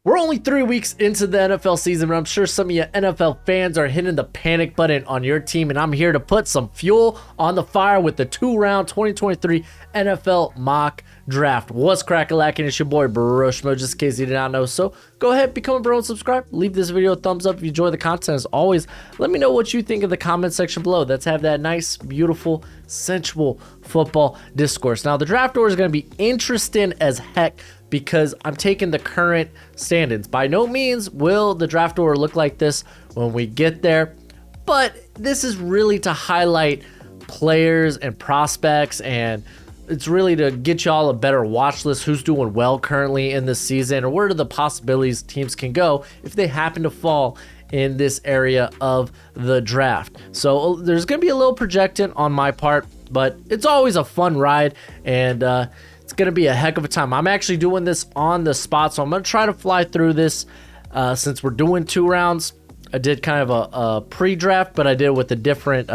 We're only 3 weeks into the NFL season, but I'm sure some of you NFL fans are hitting the panic button on your team, and I'm here to put some fuel on the fire with the 2-round 2023 NFL mock draft. What's crack-a-lackin'? It's your boy Broshmo, just in case you did not know. So go ahead, become a bro and subscribe. Leave this video a thumbs up if you enjoy the content. As always, let me know what you think in the comment section below. Let's have that nice, beautiful, sensual football discourse. Now, the draft order is going to be interesting as heck, because I'm taking the current standings. By no means will the draft order look like this when we get there, but this is really to highlight players and prospects, and it's really to get y'all a better watch list, who's doing well currently in this season, or where are the possibilities teams can go if they happen to fall in this area of the draft. So there's going to be a little projecting on my part, but it's always a fun ride, and it's going to be a heck of a time. I'm actually doing this on the spot, so I'm going to try to fly through this since we're doing 2 rounds. I did kind of a pre-draft, but I did it with a different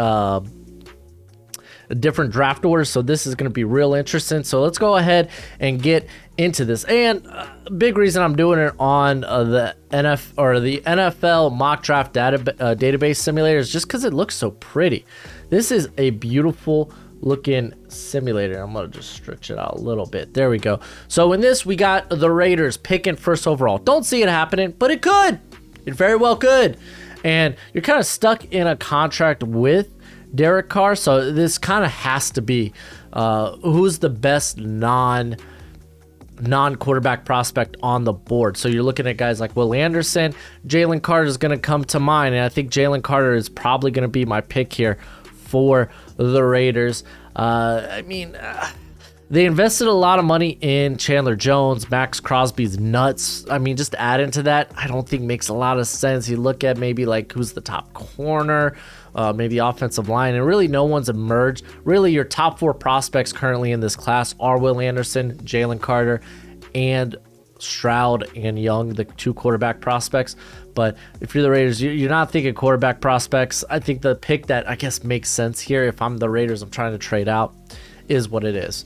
draft order, so this is going to be real interesting. So let's go ahead and get into this. And a big reason I'm doing it on the NFL mock draft database simulator is just because it looks so pretty. This is a beautiful looking simulator. I'm gonna just stretch it out a little bit. There we go. So in this, we got the Raiders picking first overall. Don't see it happening, but it could. It very well could. And you're kind of stuck in a contract with Derek Carr, so this kind of has to be who's the best non-quarterback prospect on the board. So you're looking at guys like Will Anderson. Jalen Carter is going to come to mind, and I think Jalen Carter is probably going to be my pick here for the Raiders. They invested a lot of money in Chandler Jones. Max Crosby's nuts. I mean, just add into that, I don't think makes a lot of sense. You look at maybe like who's the top corner, maybe offensive line, and really no one's emerged. Really, your top 4 prospects currently in this class are Will Anderson, Jalen Carter, and Stroud and Young, the 2 quarterback prospects. But if you're the Raiders, you're not thinking quarterback prospects. I think the pick that I guess makes sense here, if I'm the Raiders, I'm trying to trade out, is what it is.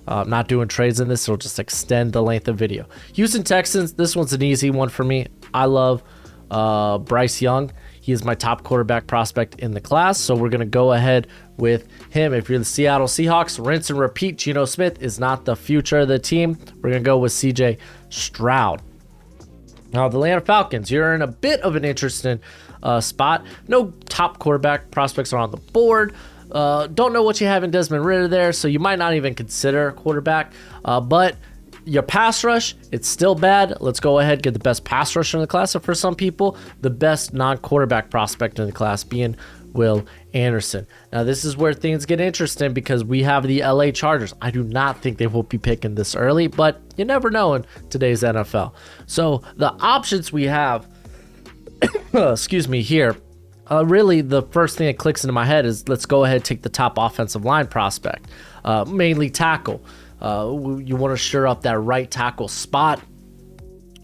I'm not doing trades in this. It'll just extend the length of video. Houston Texans, this one's an easy one for me. I love Bryce Young. He is my top quarterback prospect in the class, so we're going to go ahead with him. If you're the Seattle Seahawks, rinse and repeat. Geno Smith is not the future of the team. We're going to go with CJ Stroud. Now, the Atlanta Falcons, you're in a bit of an interesting spot. No top quarterback prospects are on the board. Don't know what you have in Desmond Ridder there, so you might not even consider a quarterback. But your pass rush, it's still bad. Let's go ahead and get the best pass rusher in the class. And for some people, the best non-quarterback prospect in the class being Will Anderson. Now, this is where things get interesting because we have the LA Chargers. I do not think they will be picking this early, but you never know in today's NFL. So the options we have, excuse me, here, really the first thing that clicks into my head is let's go ahead and take the top offensive line prospect, mainly tackle. You want to shore up that right tackle spot,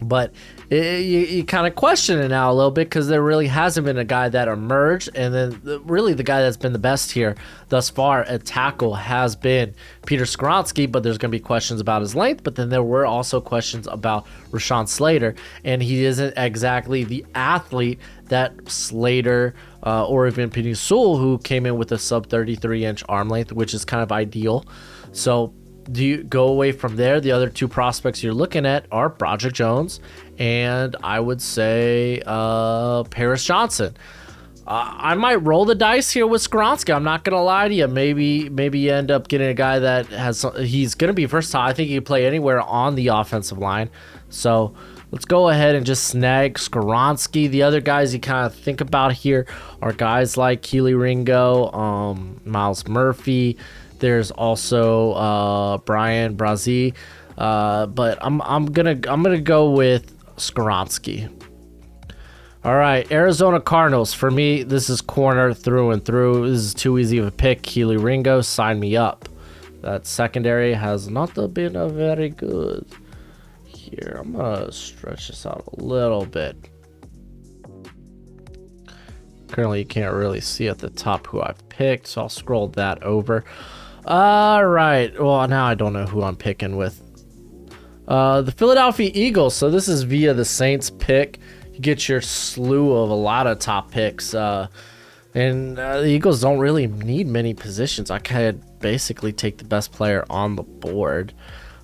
but you kind of question it now a little bit because there really hasn't been a guy that emerged, and then really the guy that's been the best here thus far at tackle has been Peter Skoronski, but there's going to be questions about his length, but then there were also questions about Rashawn Slater, and he isn't exactly the athlete that Slater or even Penei Sewell, who came in with a sub 33-inch arm length, which is kind of ideal. So do you go away from there? The other 2 prospects you're looking at are Broderick Jones and I would say Paris Johnson. I might roll the dice here with Skoronski. I'm not gonna lie to you. Maybe you end up getting a guy that he's gonna be versatile. I think he can play anywhere on the offensive line. So let's go ahead and just snag Skoronski. The other guys you kind of think about here are guys like Keely Ringo, Miles Murphy. There's also Brian Brazee, but I'm gonna go with Skoronski. All right, Arizona Cardinals. For me, this is corner through and through. This is too easy of a pick. Keely Ringo, sign me up. That secondary has not been a very good. Here, I'm gonna stretch this out a little bit. Currently, you can't really see at the top who I've picked, so I'll scroll that over. All right. Well, now I don't know who I'm picking with. The Philadelphia Eagles. So this is via the Saints pick. You get your slew of a lot of top picks. And the Eagles don't really need many positions. I could basically take the best player on the board.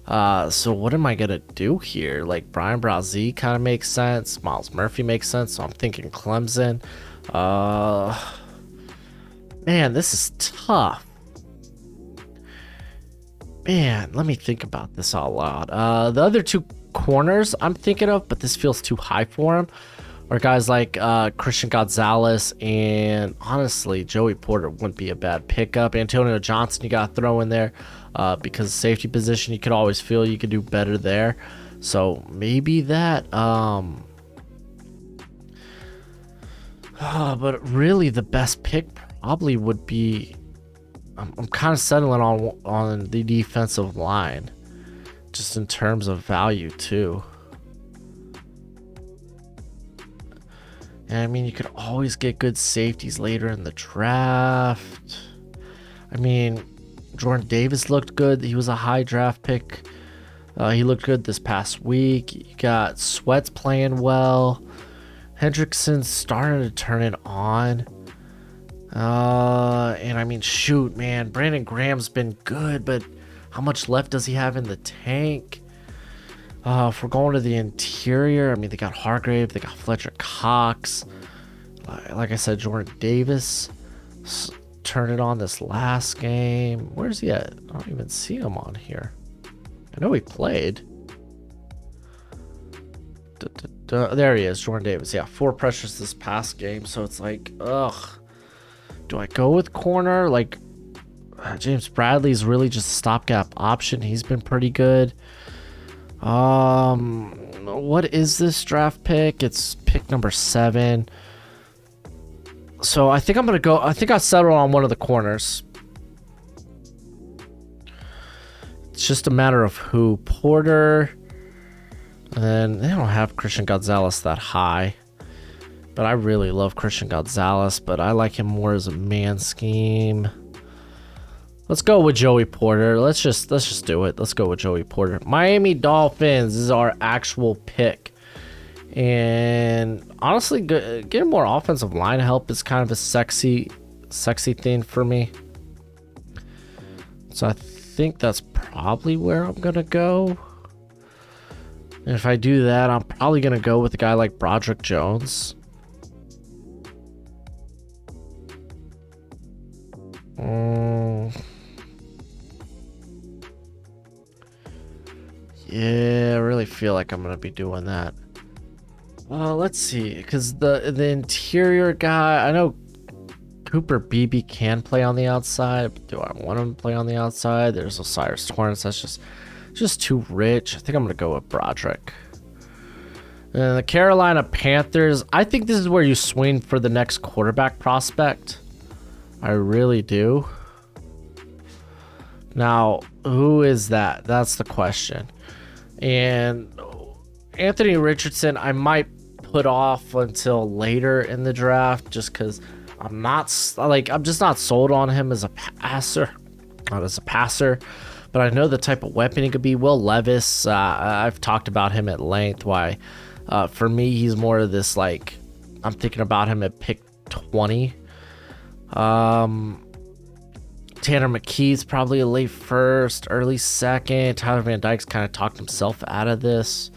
So what am I going to do here? Like Brian Brazee kind of makes sense. Miles Murphy makes sense. So I'm thinking Clemson. Man, this is tough. Man, let me think about this out loud. The other two corners I'm thinking of, but this feels too high for him, are guys like Christian Gonzalez, and honestly, Joey Porter wouldn't be a bad pickup. Antonio Johnson you got to throw in there because safety position, you could always feel you could do better there. So maybe that. But really, the best pick probably would be. I'm kind of settling on the defensive line, just in terms of value too. And I mean, you could always get good safeties later in the draft. I mean, Jordan Davis looked good. He was a high draft pick. He looked good this past week. You got Sweats playing well. Hendrickson's starting to turn it on. And I mean, shoot, man, Brandon Graham's been good, but how much left does he have in the tank? If we're going to the interior, I mean, they got Hargrave, they got Fletcher Cox. Like I said, Jordan Davis turned it on this last game. Where's he at? I don't even see him on here. I know he played. There he is, Jordan Davis. Yeah, 4 pressures this past game, so it's like, ugh. Do I go with corner? Like, James Bradley's really just a stopgap option. He's been pretty good. What is this draft pick? It's pick number 7. So I think I'm gonna go. I think I settled on one of the corners. It's just a matter of who. Porter. And then they don't have Christian Gonzalez that high. But I really love Christian Gonzalez, but I like him more as a man scheme. Let's go with Joey Porter. Let's just do it. Let's go with Joey Porter. Miami Dolphins is our actual pick. And honestly, getting more offensive line help is kind of a sexy thing for me. So I think that's probably where I'm going to go. And if I do that, I'm probably going to go with a guy like Broderick Jones. Yeah, I really feel like I'm gonna be doing that. Let's see, because the interior guy, I know Cooper Beebe can play on the outside, but do I want him to play on the outside? There's Osiris Torrance. That's just too rich. I think I'm gonna go with Broderick. And the Carolina Panthers, I think this is where you swing for the next quarterback prospect. I really do. Now, who is that? That's the question. And Anthony Richardson, I might put off until later in the draft just because I'm just not sold on him as a passer. Not as a passer, but I know the type of weapon he could be. Will Levis, I've talked about him at length. Why, for me, he's more of this, like, I'm thinking about him at pick 20. Tanner McKee's probably a late first, early second. Tyler Van Dyke's kind of talked himself out of this.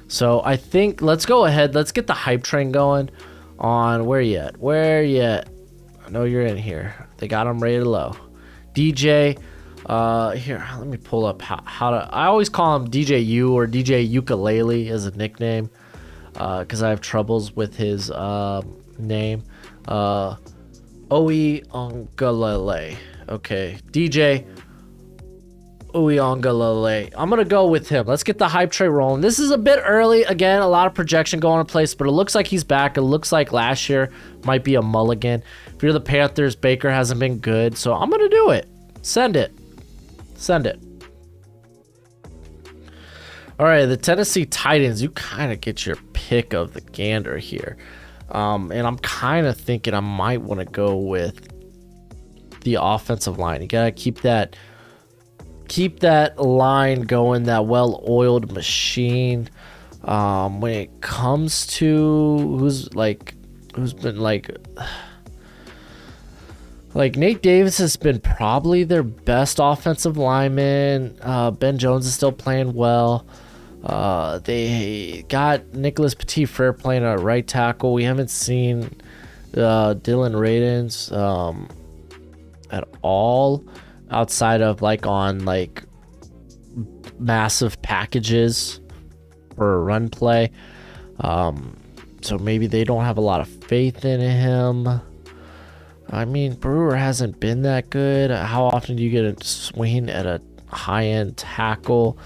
So I think let's go ahead. Let's get the hype train going on where you at? Where you at? I know you're in here. They got him rated low. DJ, here, let me pull up how to, I always call him DJ U or DJ Ukulele as a nickname because I have troubles with his name. Oeongalele. Okay, DJ Ueongalele. I'm gonna go with him. Let's get the hype train rolling. This is a bit early. Again, a lot of projection going in place, but it looks like he's back. It looks like last year might be a mulligan. If you're the Panthers, Baker hasn't been good, so I'm gonna do it. Send it. Send it. All right, the Tennessee Titans. You kind of get your pick of the gander here. And I'm kind of thinking I might want to go with the offensive line. You gotta keep keep that line going, that well-oiled machine. When it comes to who's been like Nate Davis has been probably their best offensive lineman. Ben Jones is still playing well. They got Nicholas Petit-Frere playing at right tackle. We haven't seen Dylan Radins at all outside of like on like massive packages for a run play. So maybe they don't have a lot of faith in him. I mean, Brewer hasn't been that good. How often do you get a swing at a high-end tackle?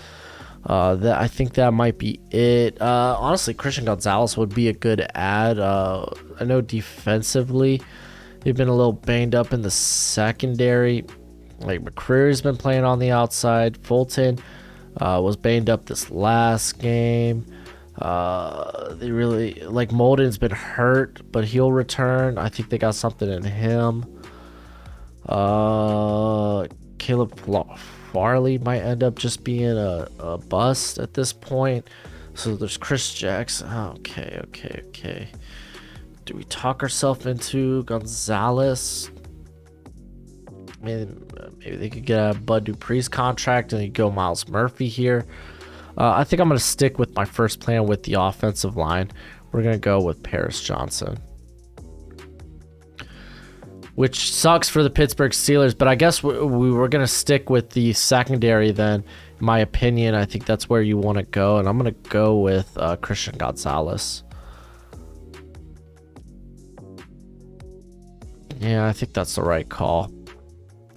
I think that might be it. Honestly, Christian Gonzalez would be a good add. I know defensively, they've been a little banged up in the secondary. Like McCreary's been playing on the outside. Fulton was banged up this last game. They really like Molden's been hurt, but he'll return. I think they got something in him. Caleb Farley might end up just being a bust at this point. So there's Chris Jackson. Okay. Do we talk ourselves into Gonzalez? Maybe they could get a Bud Dupree's contract and you go Miles Murphy here. I think I'm going to stick with my first plan with the offensive line. We're going to go with Paris Johnson, which sucks for the Pittsburgh Steelers, but I guess we were going to stick with the secondary then. In my opinion, I think that's where you want to go, and I'm going to go with Christian Gonzalez. Yeah, I think that's the right call.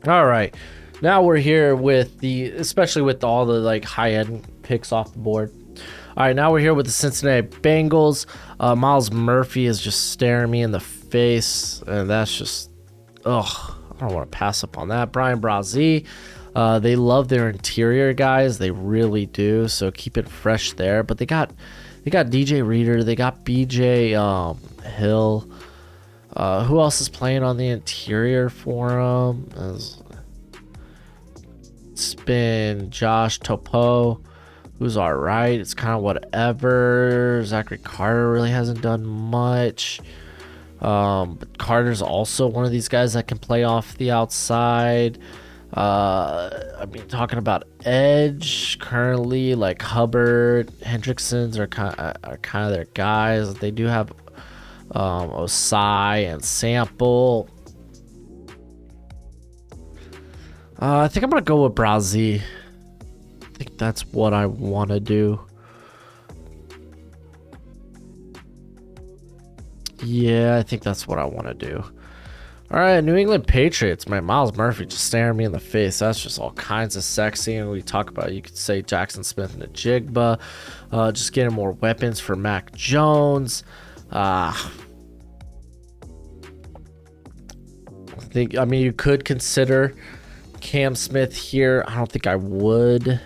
All right. Now we're here with especially with all the like high-end picks off the board. All right, now we're here with the Cincinnati Bengals. Miles Murphy is just staring me in the face, and that's just, I don't want to pass up on that. Brian Brazee, they love their interior guys, they really do. So keep it fresh there. But they got DJ Reader, they got BJ Hill. Who else is playing on the interior for them? It's been Josh Topo, who's all right. It's kind of whatever. Zachary Carter really hasn't done much. But Carter's also one of these guys that can play off the outside. I mean, talking about edge currently, like Hubbard, Hendrickson's are kind of their guys. They do have Osai and Sample. I think I'm gonna go with Brazee. I think that's what I want to do. Yeah, I think that's what I want to do. All right, New England Patriots. My Miles Murphy just staring me in the face. That's just all kinds of sexy. And we talk about, you could say Jackson Smith and Najigba. Just getting more weapons for Mac Jones. I mean, you could consider Cam Smith here. I don't think I would.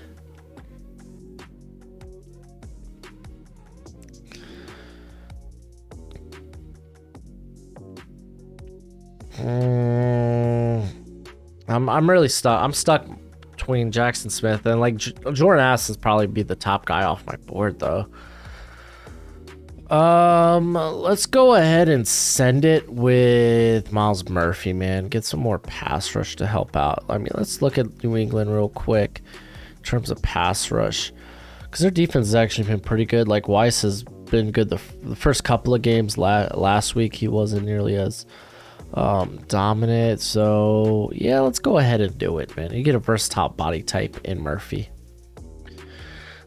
I'm really stuck. I'm stuck between Jackson Smith and like Jordan Ass is probably be the top guy off my board though. Let's go ahead and send it with Miles Murphy, man. Get some more pass rush to help out. I mean, let's look at New England real quick in terms of pass rush, because their defense has actually been pretty good. Like Weiss has been good the first couple of games. Last week he wasn't nearly as dominant. So yeah, let's go ahead and do it, man. You get a versatile body type in Murphy.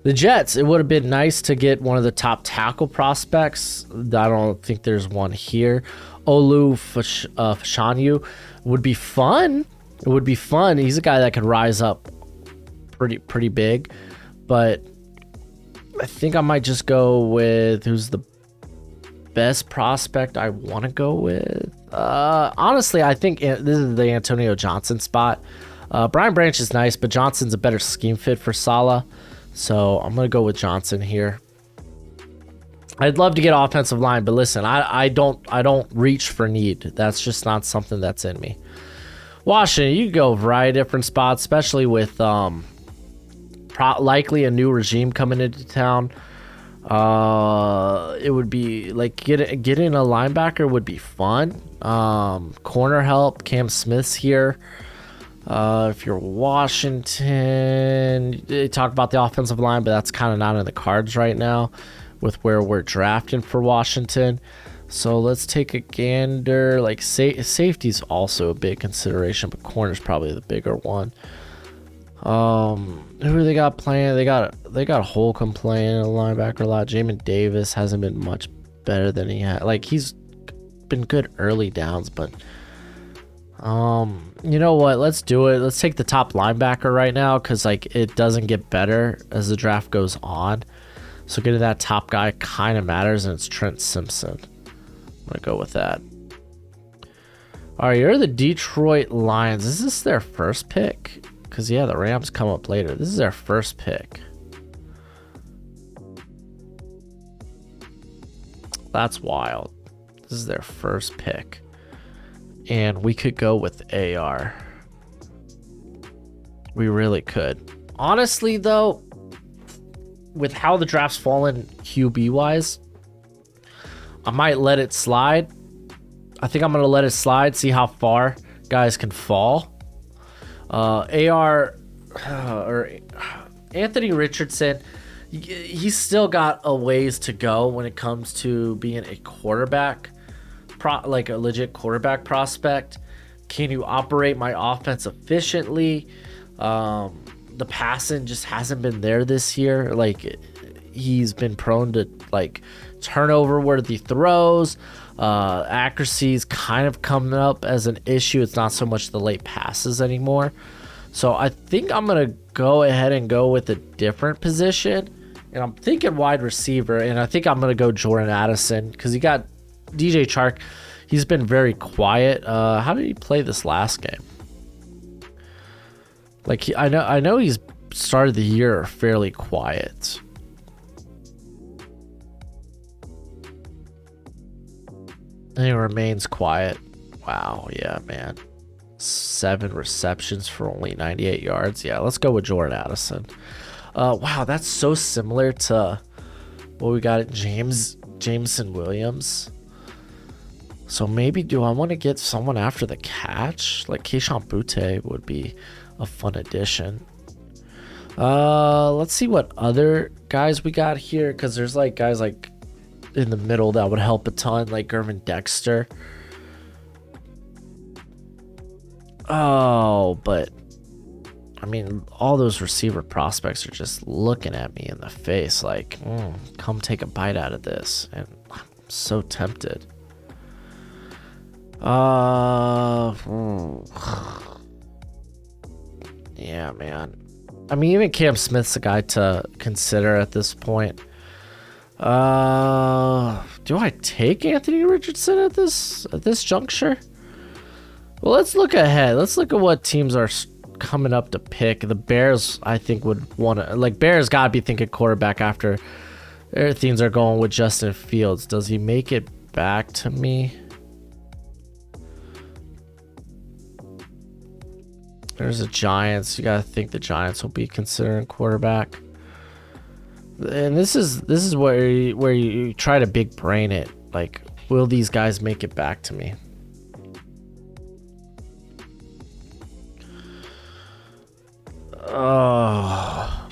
The Jets, it would have been nice to get one of the top tackle prospects. I don't think there's one here. Olu Fashanu would be fun. It would be fun. He's a guy that could rise up pretty big. But I think I might just go with who's the best prospect I want to go with. Honestly, I think this is the Antonio Johnson spot. Brian Branch is nice, but Johnson's a better scheme fit for Saleh. So I'm going to go with Johnson here. I'd love to get offensive line, but listen, I don't reach for need. That's just not something that's in me. Washington, you could go a variety of different spots, especially with likely a new regime coming into town. It would be like getting a linebacker would be fun. Corner help, Cam Smith's here. If you're Washington, they talk about the offensive line, but that's kind of not in the cards right now with where we're drafting for Washington. So let's take a gander. Like safety's also a big consideration, but corner's probably the bigger one. Who do they got playing? They got Holcomb playing a linebacker a lot. Jamin Davis hasn't been much better than he had. Like he's been good early downs, but you know what? Let's do it. Let's take the top linebacker right now because like it doesn't get better as the draft goes on. So getting that top guy kind of matters, and it's Trent Simpson. I'm gonna go with that. All right, you're the Detroit Lions. Is this their first pick? Because yeah, the Rams come up later. This is their first pick. That's wild. This is their first pick. And we could go with AR. We really could. Honestly, though, with how the draft's fallen QB-wise, I might let it slide. I think I'm going to let it slide, see how far guys can fall. Or Anthony Richardson, he's still got a ways to go when it comes to being a quarterback. Like a legit quarterback prospect. Can you operate my offense efficiently? The passing just hasn't been there this year. Like he's been prone to like turnover worthy throws. Accuracy's kind of coming up as an issue. It's not so much the late passes anymore. So I think I'm gonna go ahead and go with a different position, and I'm thinking wide receiver, and I think I'm gonna go Jordan Addison because you got DJ Chark. He's been very quiet. How did he play this last game? Like I know he's started the year fairly quiet. And he remains quiet. Wow, yeah, man. 7 receptions for only 98 yards. Yeah, let's go with Jordan Addison. Wow, that's so similar to what we got at Jameson Williams. So maybe do I want to get someone after the catch? Like Keyshawn Butte would be a fun addition. Let's see what other guys we got here, because there's like guys like in the middle that would help a ton, like Gervin Dexter. Oh, but I mean, all those receiver prospects are just looking at me in the face like, come take a bite out of this. And I'm so tempted. Yeah, man. I mean, even Cam Smith's a guy to consider at this point. Do I take Anthony Richardson at this juncture? Well, let's look ahead. Let's look at what teams are coming up to pick. The Bears, I think, would want to... Like, Bears got to be thinking quarterback after their things are going with Justin Fields. Does he make it back to me? There's the Giants. You got to think the Giants will be considering quarterback. And this is where you try to big brain it. Like, will these guys make it back to me? Oh,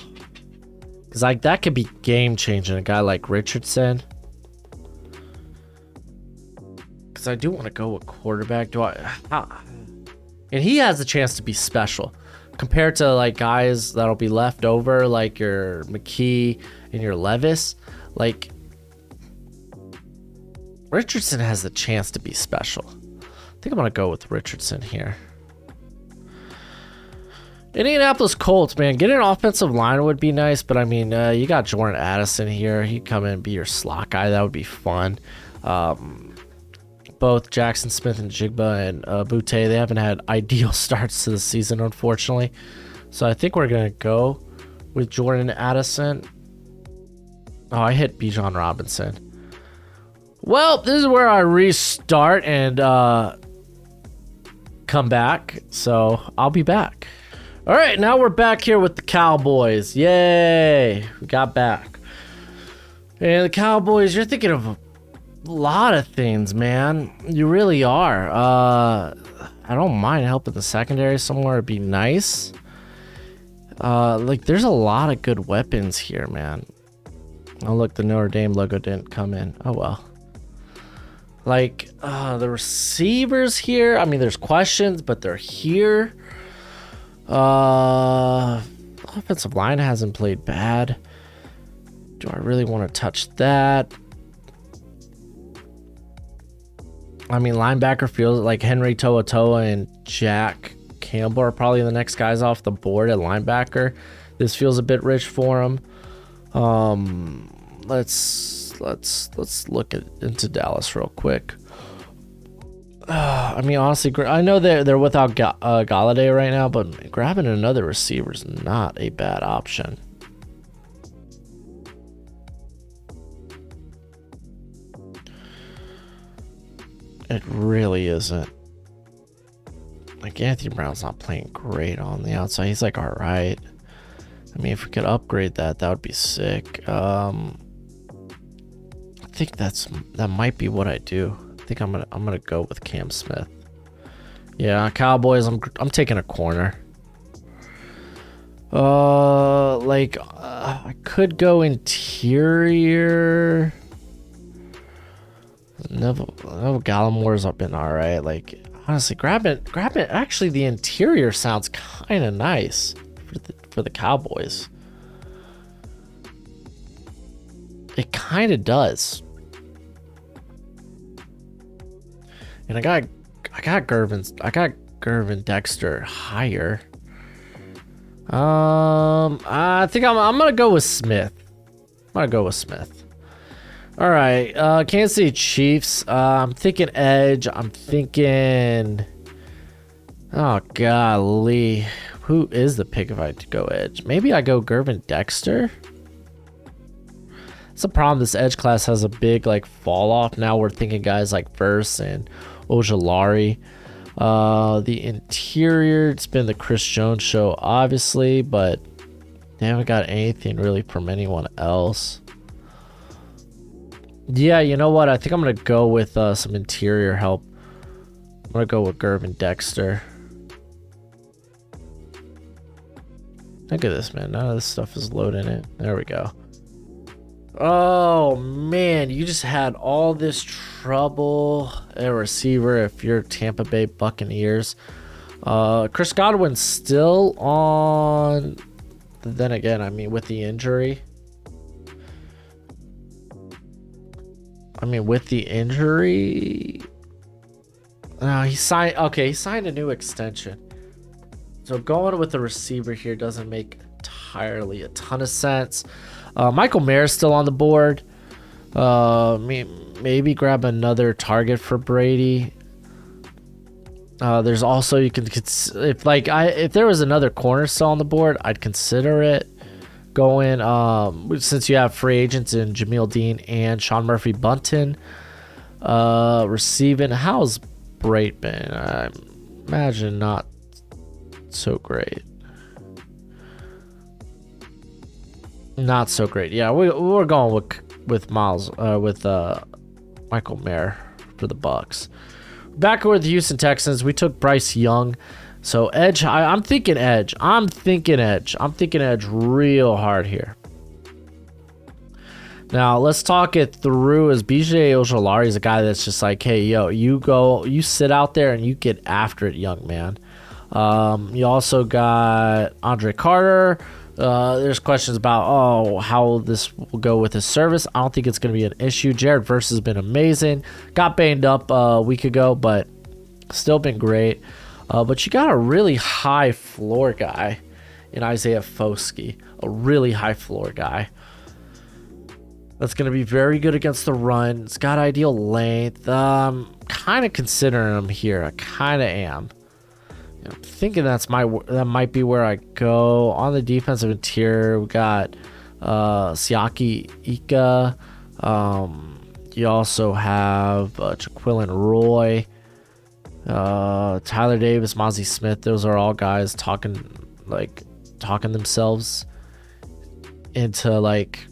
because like that could be game changing. A guy like Richardson. Because I do want to go with quarterback. And he has a chance to be special compared to like guys that'll be left over, like your McKee and your Levis. Like Richardson has the chance to be special. I think I'm gonna go with Richardson here. Indianapolis Colts, man, getting an offensive line would be nice, but I mean, you got Jordan Addison here. He'd come in and be your slot guy. That would be fun. Both Jackson Smith and Jigba and Butte, they haven't had ideal starts to the season, unfortunately. So I think we're going to go with Jordan Addison. Oh, I hit Bijan Robinson. Well, this is where I restart, and come back, so I'll be back. All right, now we're back here with the Cowboys. Yay, we got back. And the Cowboys, you're thinking of a lot of things, man. You really are. I don't mind helping the secondary somewhere. It'd be nice. Like, there's a lot of good weapons here, man. Oh, look, the Notre Dame logo didn't come in. Oh, well. Like, the receivers here, I mean, there's questions, but they're here. Offensive line hasn't played bad. Do I really want to touch that? I mean, linebacker feels like Henry To'oTo'o and Jack Campbell are probably the next guys off the board at linebacker. This feels a bit rich for him. Let's look into Dallas real quick. I mean, honestly, I know they're without Galladay right now, but grabbing another receiver is not a bad option. It really isn't. Like, Anthony Brown's not playing great on the outside. He's like, all right. I mean, if we could upgrade that would be sick. I think that might be what I do. I think I'm gonna go with Cam Smith. Yeah, Cowboys. I'm taking a corner. I could go interior. Neville Gallimore's up been all right. Like, honestly, grab it. Actually, the interior sounds kind of nice for the Cowboys. It kind of does. And I got Gervin Dexter higher. I think I'm gonna go with Smith. All right, Kansas City Chiefs. I'm thinking edge. I'm thinking. Oh golly, who is the pick if I go edge? Maybe I go Gervin Dexter. It's a problem. This edge class has a big like fall off. Now we're thinking guys like Verse and Ojulari. The interior, it's been the Chris Jones show, obviously, but they haven't got anything really from anyone else. Yeah, you know what? I think I'm going to go with some interior help. I'm going to go with Gervin Dexter. Look at this, man. None of this stuff is loading it. There we go. Oh, man. You just had all this trouble at receiver if you're Tampa Bay Buccaneers. Chris Godwin's still on. Then again, I mean, with the injury. He signed. Okay, he signed a new extension. So going with the receiver here doesn't make entirely a ton of sense. Michael Mayer's still on the board. Maybe grab another target for Brady. There's also if there was another corner still on the board, I'd consider it. Going since you have free agents in Jamil Dean and Sean Murphy Bunton. Receiving, how's Braitman? I imagine not so great. Not so great. Yeah, we're going with Miles with Michael Mayer for the Bucks. Back with the Houston Texans, we took Bryce Young. So edge, I'm thinking edge. I'm thinking edge real hard here. Now let's talk it through. As BJ Ojulari is a guy that's just like, hey, yo, you sit out there and you get after it, young man. You also got Andre Carter. There's questions about how this will go with his service. I don't think it's going to be an issue. Jared Verse has been amazing. Got banged up a week ago, but still been great. But you got a really high floor guy in Isaiah Foskey, a really high floor guy. That's going to be very good against the run. It's got ideal length. Kind of considering him here. I kind of am. I'm thinking that might be where I go. On the defensive interior, we got Siaki Ika. You also have Jaquilin Roy. Tyler Davis, Mozzie Smith, those are all guys talking themselves into like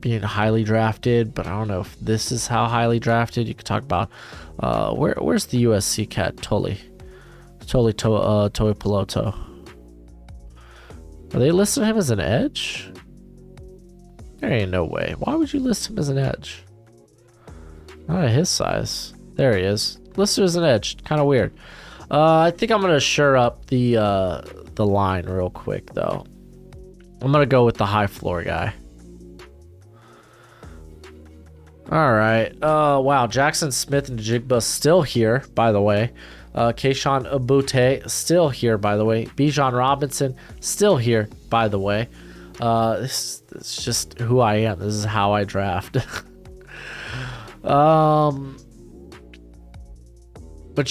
being highly drafted, but I don't know if this is how highly drafted. You could talk about where's the USC cat? Toi Piloto. Are they listing him as an edge? There ain't no way. Why would you list him as an edge? Not at his size. There he is. Listed as an edge. Kind of weird. I think I'm gonna shore up the line real quick though. I'm gonna go with the high floor guy. All right. Wow. Jackson Smith and Jigba still here, by the way. Keishon Abute still here, by the way. Bijan Robinson still here, by the way. This is just who I am. This is how I draft. But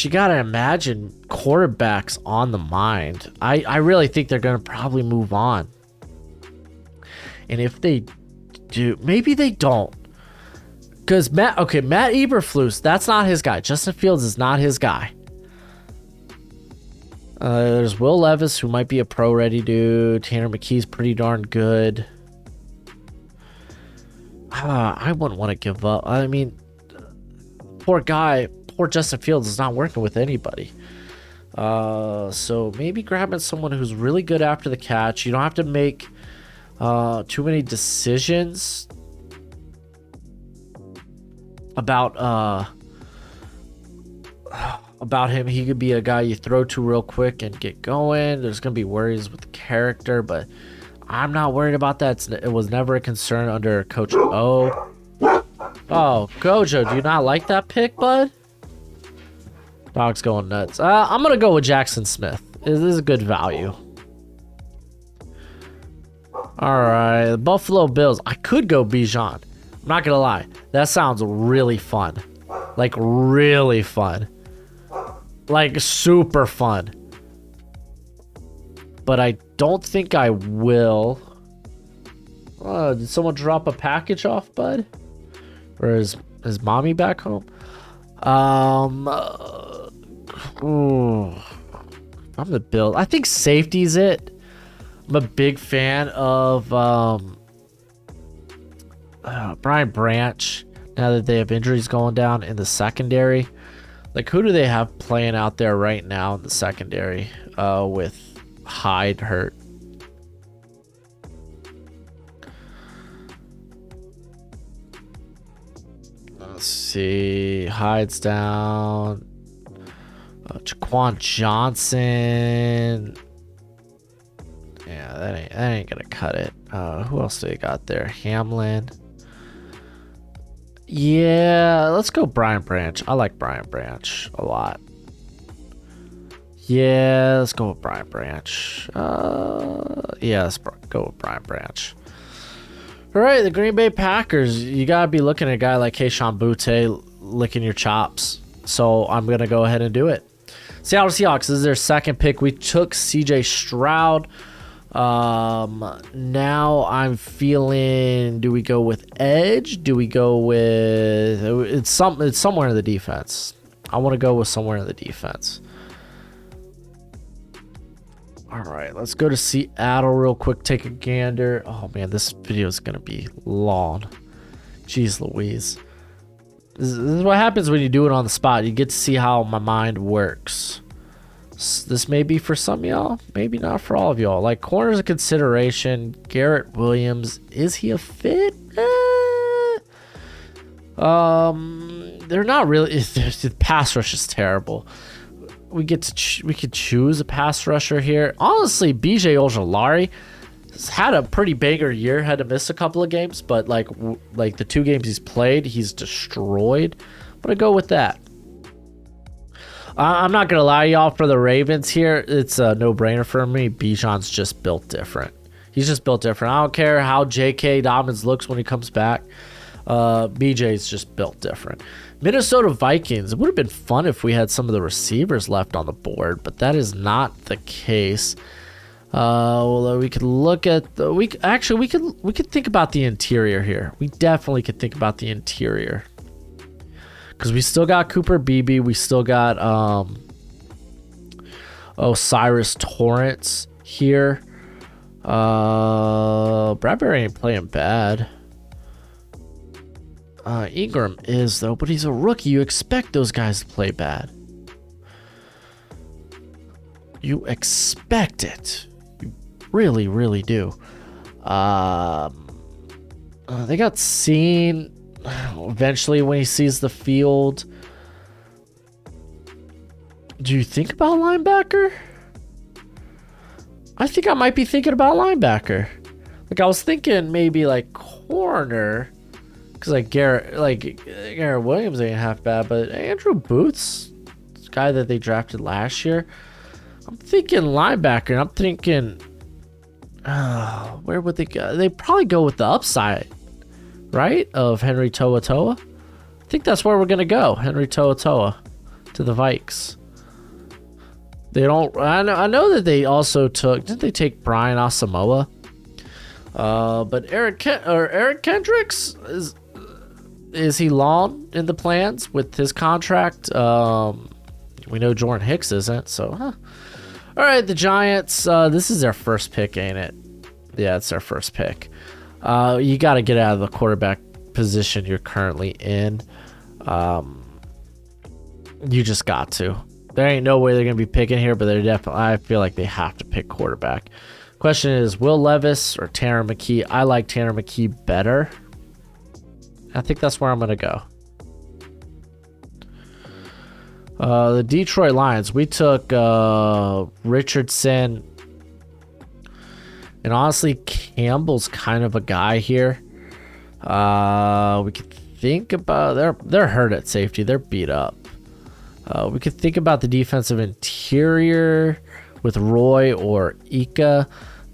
you gotta imagine quarterbacks on the mind. I really think they're gonna probably move on. And if they do, maybe they don't. Because Matt Eberflus, that's not his guy. Justin Fields is not his guy. There's Will Levis, who might be a pro-ready dude. Tanner McKee's pretty darn good. I wouldn't want to give up. I mean, poor Justin Fields is not working with anybody. So maybe grabbing someone who's really good after the catch. You don't have to make too many decisions about him. He could be a guy you throw to real quick and get going. There's gonna be worries with the character, but I'm not worried about that. It was never a concern under Coach O. Oh, Gojo, do you not like that pick, bud? Dog's going nuts. I'm gonna go with Jackson Smith. This is a good value. All right, the Buffalo Bills. I could go Bijan. I'm not gonna lie. That sounds really fun. Like really fun. Like super fun. But I don't think I will. Did someone drop a package off, bud? Or is mommy back home? I'm the Bills. I think safety's it. I'm a big fan of Brian Branch. Now that they have injuries going down in the secondary. Like, who do they have playing out there right now in the secondary with Hyde hurt? Let's see. Hyde's down. Jaquan Johnson. Yeah, that ain't gonna cut it. Who else do they got there? Hamlin. Yeah, let's go Brian Branch. I like Brian Branch a lot. Yeah, let's go with Brian Branch. Yeah, let's go with Brian Branch. All right, the Green Bay Packers. You gotta be looking at a guy like Keishon Butte licking your chops. So I'm gonna go ahead and do it. Seattle Seahawks, this is their second pick. We took CJ Stroud. Now I'm feeling, do we go with edge? Do we go with, it's somewhere in the defense. I want to go with somewhere in the defense. All right, let's go to Seattle real quick. Take a gander. Oh man, this video is going to be long. Jeez Louise. This is what happens when you do it on the spot. You get to see how my mind works. This may be for some of y'all, maybe not for all of y'all. Like, corners of consideration. Garrett Williams, is he a fit? They're not really. The pass rush is terrible. We could choose a pass rusher here. Honestly, BJ Ojolari has had a pretty banger year. Had to miss a couple of games, but like the 2 games he's played, he's destroyed. I'm gonna go with that. I'm not going to lie, y'all, for the Ravens here, it's a no-brainer for me. Bijan's just built different. He's just built different. I don't care how J.K. Dobbins looks when he comes back. BJ's just built different. Minnesota Vikings. It would have been fun if we had some of the receivers left on the board, but that is not the case. Well, we could look at the... we could think about the interior here. We definitely could think about the interior. Because we still got Cooper Beebe. We still got Osiris Torrance here. Bradbury ain't playing bad. Ingram is, though, but he's a rookie. You expect those guys to play bad. You expect it. You really, really do. They got seen eventually when he sees the field. Do you think about linebacker? I think I might be thinking about linebacker. Like, I was thinking maybe like corner. Because like Garrett Williams ain't half bad, but Andrew Booth's this guy that they drafted last year. I'm thinking linebacker, and I'm thinking, where would they go? They probably go with the upside, right? Of Henry To'oTo'o. I think that's where we're gonna go. Henry To'oTo'o to the Vikes. They don't. I know that they also took. Didn't they take Brian Asamoah? But Eric Kendricks is he long in the plans with his contract? We know Jordan Hicks isn't. So, all right, the Giants. This is their first pick, ain't it? Yeah, it's their first pick. You got to get out of the quarterback position you're currently in. You just got to. There ain't no way they're going to be picking here, but they're definitely, I feel like they have to pick quarterback. Question is, Will Levis or Tanner McKee? I like Tanner McKee better. I think that's where I'm going to go. The Detroit Lions, we took Richardson. And honestly, Campbell's kind of a guy here. We could think about, they're hurt at safety. They're beat up. We could think about the defensive interior with Roy or Ika,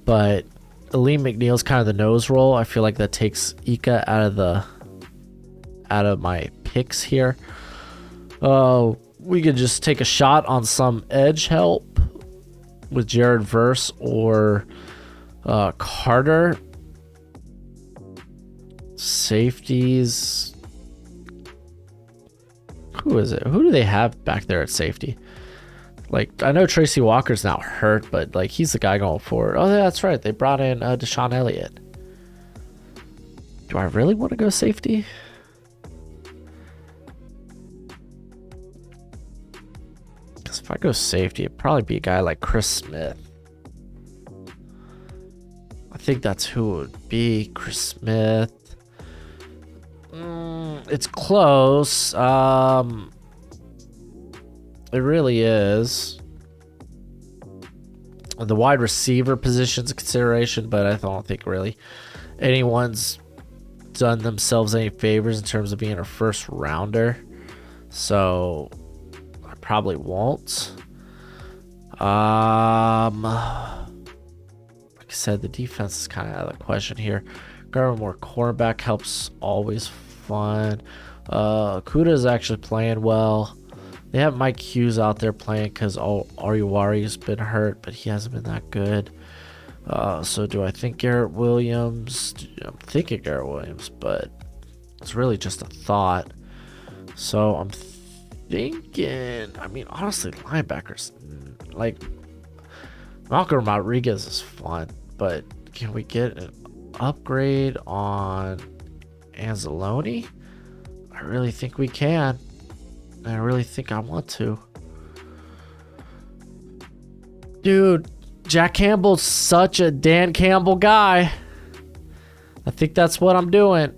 but Aleem McNeil's kind of the nose roll. I feel like that takes Ika out of my picks here. We could just take a shot on some edge help with Jared Verse or Carter. Safeties. Who is it? Who do they have back there at safety? Like, I know Tracy Walker's now hurt, but like he's the guy going forward. Oh, yeah, that's right. They brought in Deshaun Elliott. Do I really want to go safety? Because if I go safety, it'd probably be a guy like Chris Smith. I think that's who it would be. Chris Smith. It's close. It really is. The wide receiver position's a consideration, but I don't think really anyone's done themselves any favors in terms of being a first rounder. So I probably won't. Like I said, the defense is kind of out of the question here. Grabbing more cornerback helps always fun. Kuda is actually playing well. They have Mike Hughes out there playing because Ariwari's been hurt, but he hasn't been that good. So do I think Garrett Williams? I'm thinking Garrett Williams, but it's really just a thought. So I'm thinking, I mean, honestly, linebackers, like Malcolm Rodriguez is fun, but can we get an upgrade on Anzalone? I really think we can. I really think I want to. Dude, Jack Campbell's such a Dan Campbell guy. I think that's what I'm doing.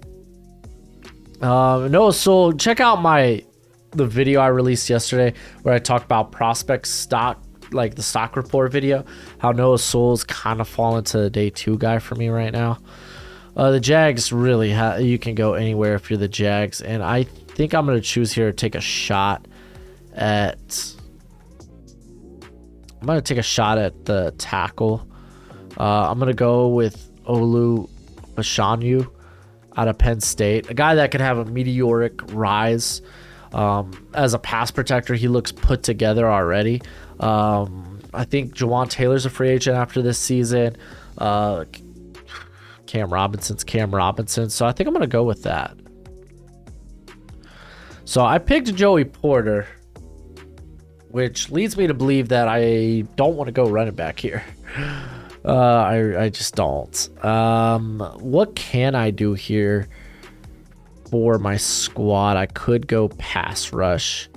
Noah Sewell, check out the video I released yesterday where I talked about prospect stock, like the stock report video. How Noah Sewell's kind of fallen to the day 2 guy for me right now. The Jags really, you can go anywhere if you're the Jags, and I think I'm going to choose here to take a shot at the tackle. I'm going to go with Olu Bashanyu out of Penn State, a guy that could have a meteoric rise. As a pass protector, he looks put together already. I think Jawan Taylor's a free agent after this season. Cam Robinson. So I think I'm going to go with that. So I picked Joey Porter. which leads me to believe that I don't want to go running back here. I just don't. What can I do here for my squad? I could go pass rush.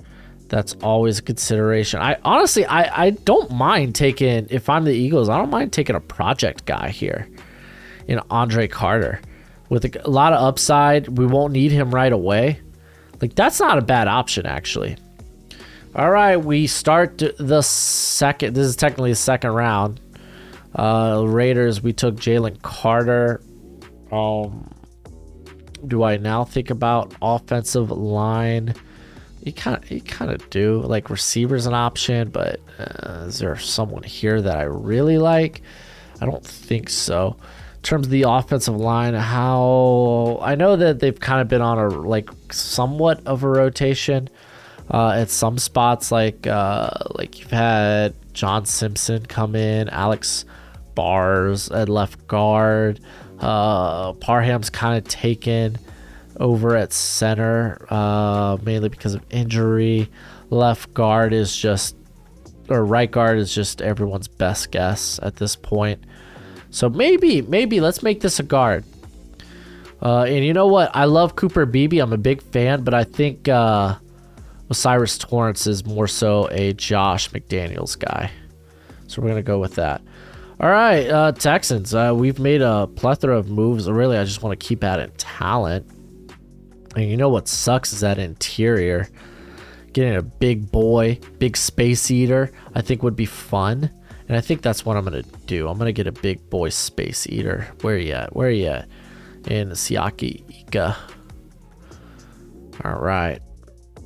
That's always a consideration. I honestly, I don't mind taking, if I'm the Eagles, I don't mind taking a project guy here in Andre Carter. With a lot of upside, we won't need him right away. Like, that's not a bad option, actually. All right, we start the second. This is technically the second round. Raiders, we took Jalen Carter. Do I now think about offensive line? You kind of do. Like, receiver's an option, but is there someone here that I really like? I don't think so. In terms of the offensive line, how I know that they've kind of been on a like somewhat of a rotation at some spots, like you've had John Simpson come in, Alex Bars at left guard, Parham's kind of taken over at center, mainly because of injury. Left guard is just, or right guard is just everyone's best guess at this point. So maybe let's make this a guard. And you know what? I love Cooper Beebe. I'm a big fan, but I think Osiris Torrance is more so a Josh McDaniels guy. So we're going to go with that. All right, Texans. We've made a plethora of moves. Really, I just want to keep adding talent. And you know what sucks is that interior. Getting a big boy, big space eater, I think would be fun. And I think that's what I'm going to do. I'm going to get a big boy space eater. Where are you at? Where are you at? In Siaki Ika. All right.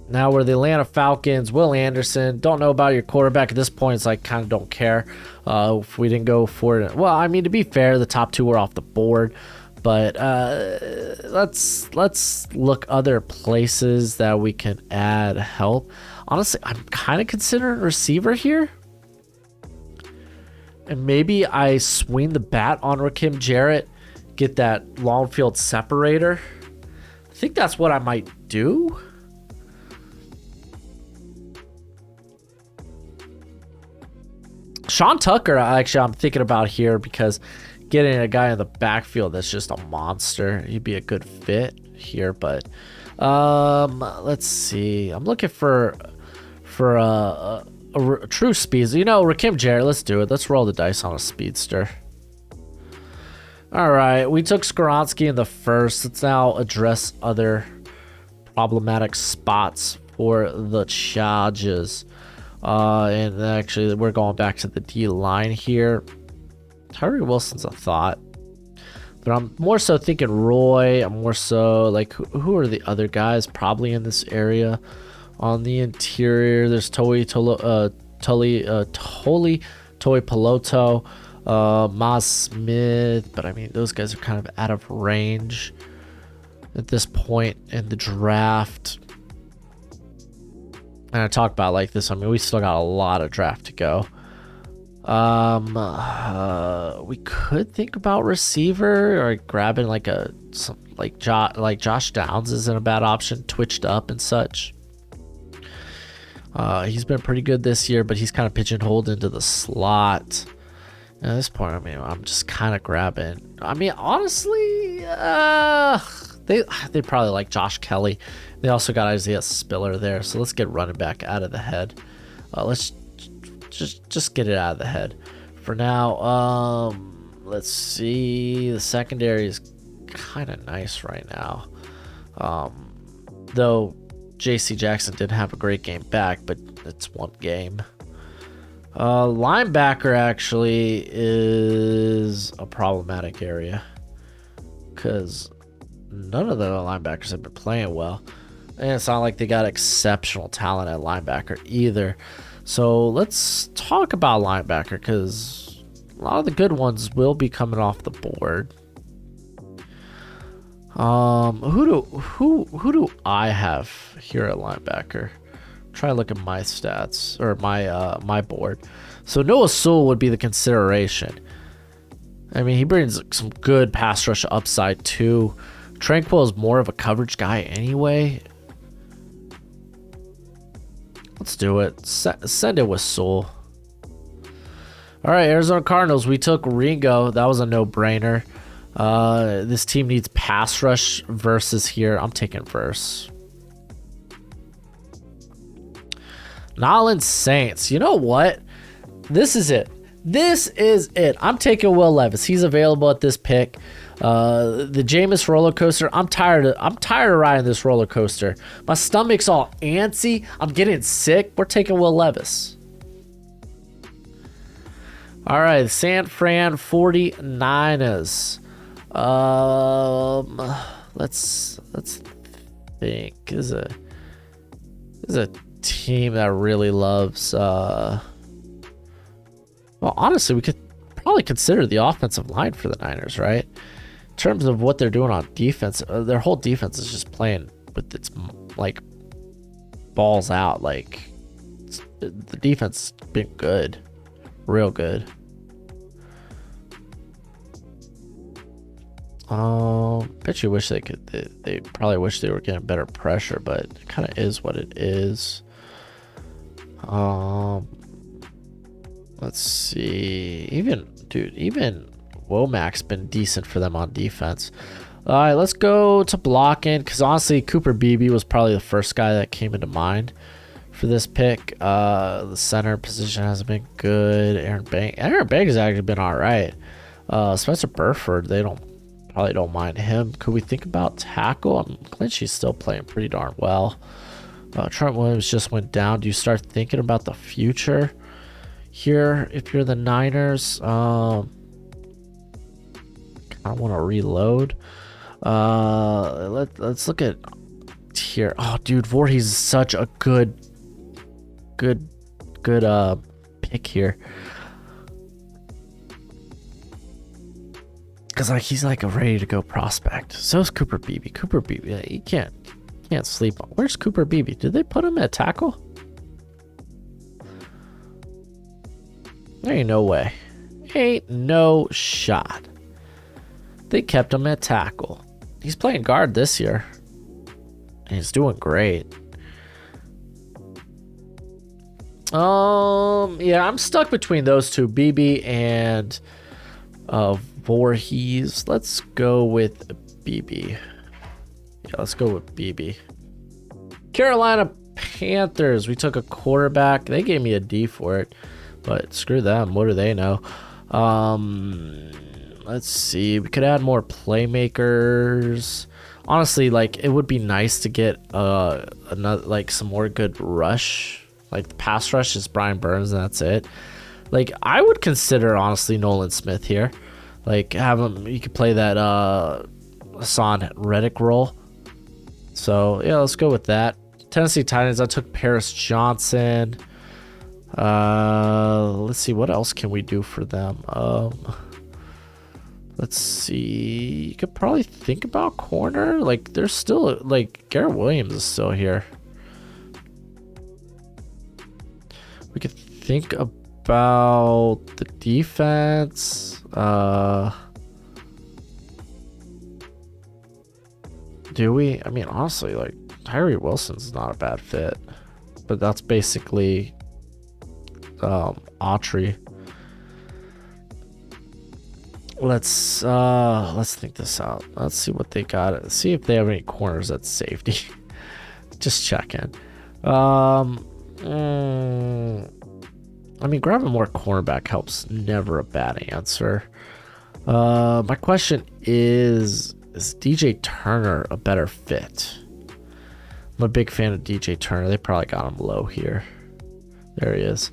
Now we're the Atlanta Falcons. Will Anderson. Don't know about your quarterback at this point. It's like, kind of don't care if we didn't go for it. Well, I mean, to be fair, the top two were off the board. But let's look other places that we can add help. Honestly, I'm kind of considering receiver here. And maybe I swing the bat on Rakim Jarrett, get that long field separator. I think that's what I might do. Sean Tucker, actually, I'm thinking about here because getting a guy in the backfield that's just a monster, he'd be a good fit here. But let's see. I'm looking for a true speedster. You know, Rakim Jarrett, let's do it. Let's roll the dice on a speedster. All right, we took Skoronski in the first. Let's now address other problematic spots for the Chargers. And actually, we're going back to the D line here. Tyree Wilson's a thought, but I'm more so thinking Roy. I'm more so like, who are the other guys probably in this area? On the interior, there's Toi Peloto, Maz Smith, but I mean, those guys are kind of out of range at this point in the draft. And I talk about like this, I mean, we still got a lot of draft to go. We could think about receiver or grabbing like Josh Downs isn't a bad option, twitched up and such. He's been pretty good this year, but he's kind of pigeonholed into the slot. At this point, I mean, I'm just kind of grabbing. I mean, honestly, they probably like Josh Kelly. They also got Isaiah Spiller there, so let's get running back out of the head. Let's just get it out of the head for now. Let's see. The secondary is kind of nice right now, though. JC Jackson didn't have a great game back, but it's one game. Linebacker actually is a problematic area because none of the linebackers have been playing well. And it's not like they got exceptional talent at linebacker either. So let's talk about linebacker because a lot of the good ones will be coming off the board. Who do I have here at linebacker? Try to look at my stats or my board. So Noah Sewell would be the consideration. I mean, he brings some good pass rush upside too. Tranquil is more of a coverage guy anyway. Let's do it. Send it with Soul. All right, Arizona Cardinals. We took Ringo. That was a no-brainer. This team needs pass rush versus here. I'm taking verse. Nolans Saints. You know what? This is it. This is it. I'm taking Will Levis. He's available at this pick. The Jameis roller coaster. I'm tired of riding this roller coaster. My stomach's all antsy. I'm getting sick. We're taking Will Levis. All right, San Fran 49ers. Let's think. This is a team that really loves. Well, honestly, we could probably consider the offensive line for the Niners, right? In terms of what they're doing on defense, their whole defense is just playing with its like balls out. Like the defense has been good, real good. Bet you wish they could. They probably wish they were getting better pressure, but it kind of is what it is. Let's see. Even Womac's been decent for them on defense. All right, let's go to blocking because honestly, Cooper Beebe was probably the first guy that came into mind for this pick. The center position hasn't been good. Aaron Banks has actually been all right. Spencer Burford, probably don't mind him. Could we think about tackle? I'm glad she's still playing pretty darn well. Trent Williams just went down. Do you start thinking about the future here if you're the Niners? I want to reload. Let's look at here. Oh, dude, Voorhees is such a good pick here. Because he's like a ready to go prospect. So is Cooper Beebe. Cooper Beebe, you can't sleep on. Where's Cooper Beebe? Did they put him at tackle? There ain't no way. Ain't no shot. They kept him at tackle. He's playing guard this year. And he's doing great. Yeah, I'm stuck between those two, Beebe and Voorhees. Let's go with Beebe. Yeah, let's go with Beebe. Carolina Panthers. We took a quarterback. They gave me a D for it, but screw them. What do they know? Let's see. We could add more playmakers. Honestly, like it would be nice to get another some more good rush. Like the pass rush is Brian Burns and that's it. Like I would consider honestly Nolan Smith here. Like have him. You could play that Hassan Reddick role. So yeah, let's go with that. Tennessee Titans. I took Paris Johnson. Let's see what else can we do for them. Let's see. You could probably think about corner. Like there's still like Garrett Williams is still here. We could think about the defense. Do we? I mean, honestly, like Tyree Wilson's not a bad fit, but that's basically Autry. Let's think this out. Let's see what they got. Let's see if they have any corners at safety. Just checking. I mean, grabbing more cornerback helps. Never a bad answer. My question is DJ Turner a better fit? I'm a big fan of DJ Turner. They probably got him low here. There he is.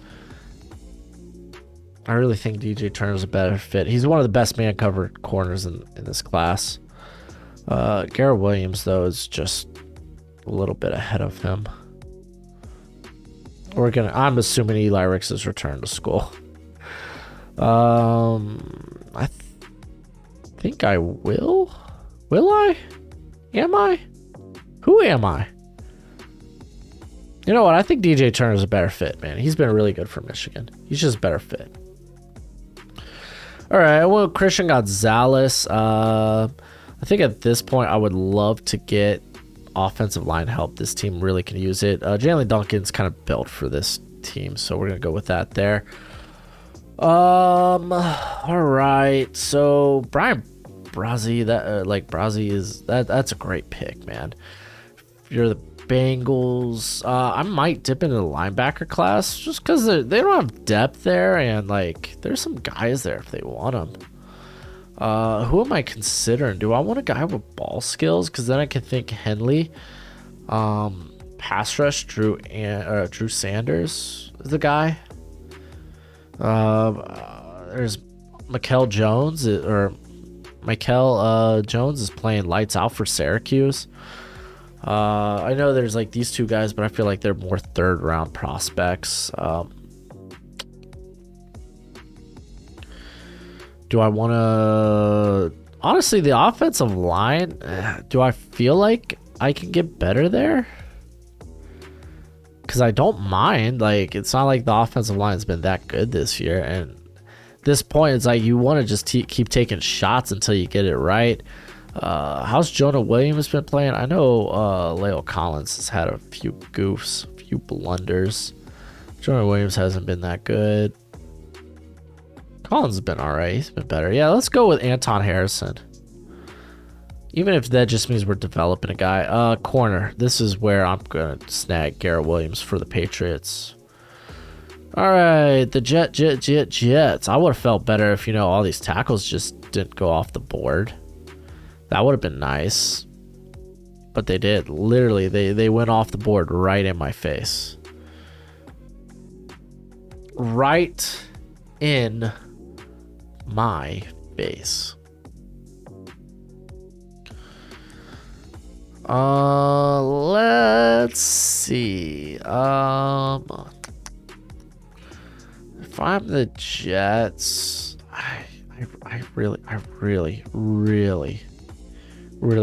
I really think DJ Turner's a better fit. He's one of the best man-covered corners in this class. Garrett Williams, though, is just a little bit ahead of him. I'm assuming Eli Ricks has returned to school. I think I will. Will I? Am I? Who am I? You know what? I think DJ Turner's a better fit, man. He's been really good for Michigan. He's just a better fit. All right, well, Christian Gonzalez. I think at this point I would love to get offensive line help. This team really can use it. Jalen Duncan's kind of built for this team, so we're gonna go with that there. All right. So Brian Brazzi, that's a great pick, man. If you're the Bengals, I might dip into the linebacker class just because they don't have depth there, and like there's some guys there if they want them. Who am I considering? Do I want a guy with ball skills? Because then I can think Henley. Pass rush, Drew Sanders is the guy. There's Mikel Jones Jones is playing lights out for Syracuse. I know there's like these two guys, but I feel like they're more third round prospects. Do I want to... Honestly, the offensive line, do I feel like I can get better there? Because I don't mind. Like, it's not like the offensive line has been that good this year. And at this point, it's like you want to just keep taking shots until you get it right. How's Jonah Williams been playing? I know Leo Collins has had a few goofs, a few blunders. Jonah Williams hasn't been that good. Collins has been alright. He's been better. Yeah, let's go with Anton Harrison. Even if that just means we're developing a guy. Corner. This is where I'm going to snag Garrett Williams for the Patriots. Alright, the Jets. I would have felt better if, all these tackles just didn't go off the board. That would have been nice. But they did. Literally, they went off the board right in my face. Right in my face. Let's see. If I'm the Jets, I really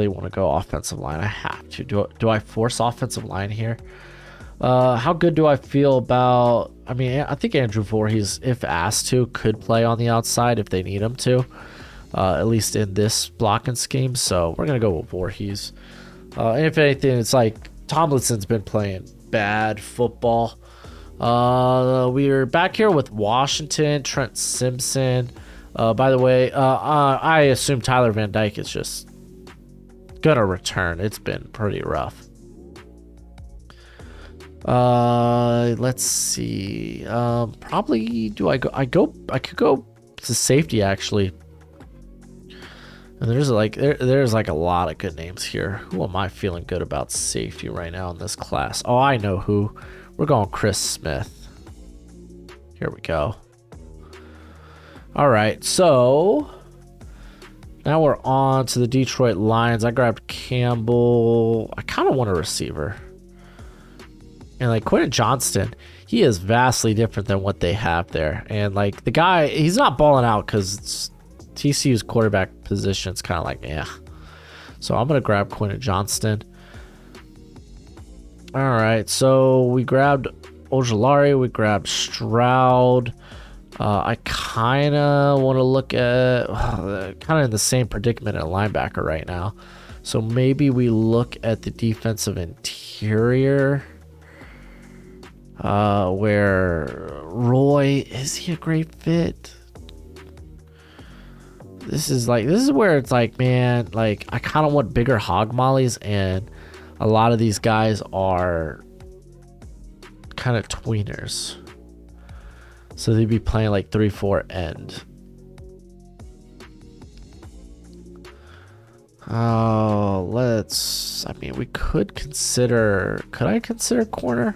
want to go offensive line. I have to. Do I force offensive line here? How good do I feel about... I mean, I think Andrew Voorhees, if asked to, could play on the outside if they need him to. At least in this blocking scheme. So we're going to go with Voorhees. And if anything, it's like Tomlinson's been playing bad football. We're back here with Washington, Trent Simpson. By the way, I assume Tyler Van Dyke is just going to return. It's been pretty rough. Let's see. Probably I could go to safety actually. And there's like a lot of good names here. Who am I feeling good about safety right now in this class? Oh, I know who. We're going Chris Smith. Here we go. All right, so now we're on to the Detroit Lions. I grabbed Campbell. I kind of want a receiver. And like Quentin Johnston, he is vastly different than what they have there. And like the guy, he's not balling out because TCU's quarterback position is kind of like, yeah. So I'm going to grab Quentin Johnston. All right, so we grabbed Ojulari. We grabbed Stroud. I kind of want to look at kind of in the same predicament at linebacker right now. So maybe we look at the defensive interior. Where Roy, is he a great fit? This is where it's like, man, like I kind of want bigger hog mollies, and a lot of these guys are kind of tweeners. So they'd be playing like 3-4 end. Oh, we could I consider corner?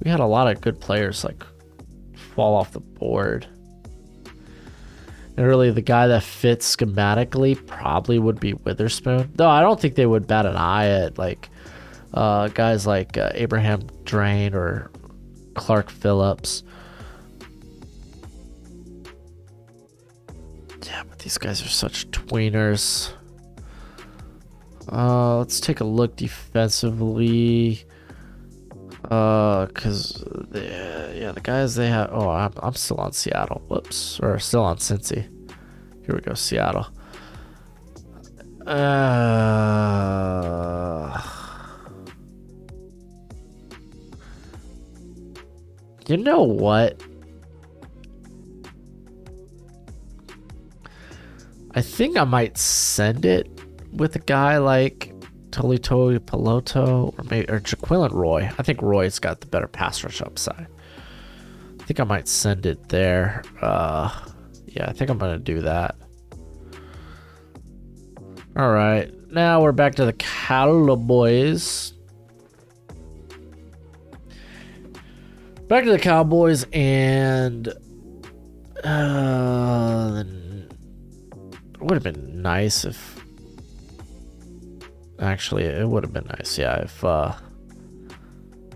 We had a lot of good players like fall off the board. And really the guy that fits schematically probably would be Witherspoon. Though I don't think they would bat an eye at like guys like Abraham Drain or Clark Phillips. Yeah, but these guys are such tweeners. Let's take a look defensively. Because the guys they have. Oh, I'm still on Seattle. Whoops, or still on Cincy. Here we go, Seattle. You know what? I think I might send it with a guy like Tolito Peloto or Jaquilin Roy. I think Roy's got the better pass rush upside. I think I might send it there. Yeah, I think I'm gonna do that. All right, now we're back to the Cowboys. Back to the Cowboys, and it would have been nice if. Actually, it would have been nice, yeah, if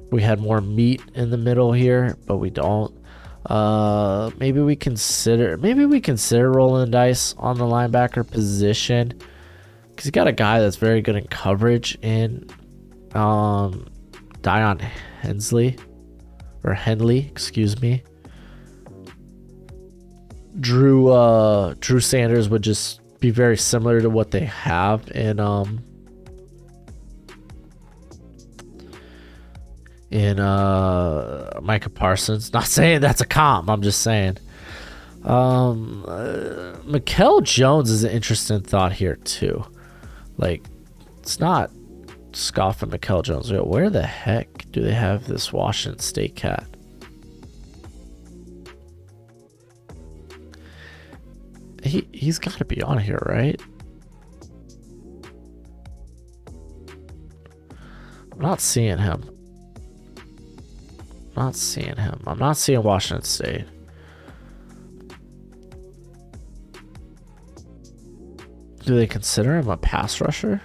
we had more meat in the middle here, but we don't. Maybe we consider rolling the dice on the linebacker position, because you got a guy that's very good in coverage in Dion Henley, excuse me. Drew Sanders would just be very similar to what they have in Micah Parsons. Not saying that's a comp, I'm just saying. Mikel Jones is an interesting thought here too. Like, it's not scoffing Mikel Jones. Where the heck do they have this Washington State cat? He's got to be on here, right? I'm not seeing him. I'm not seeing Washington State. Do they consider him a pass rusher?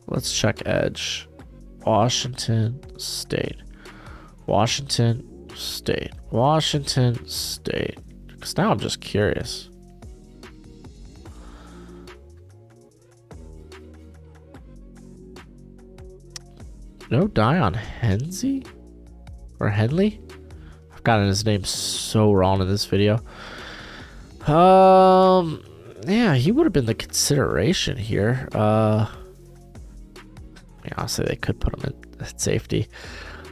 Let's check edge. Washington State. Because now I'm just curious. No Dion Hensley? Or Henley? I've gotten his name so wrong in this video. Yeah, he would have been the consideration here. Honestly, they could put him at safety.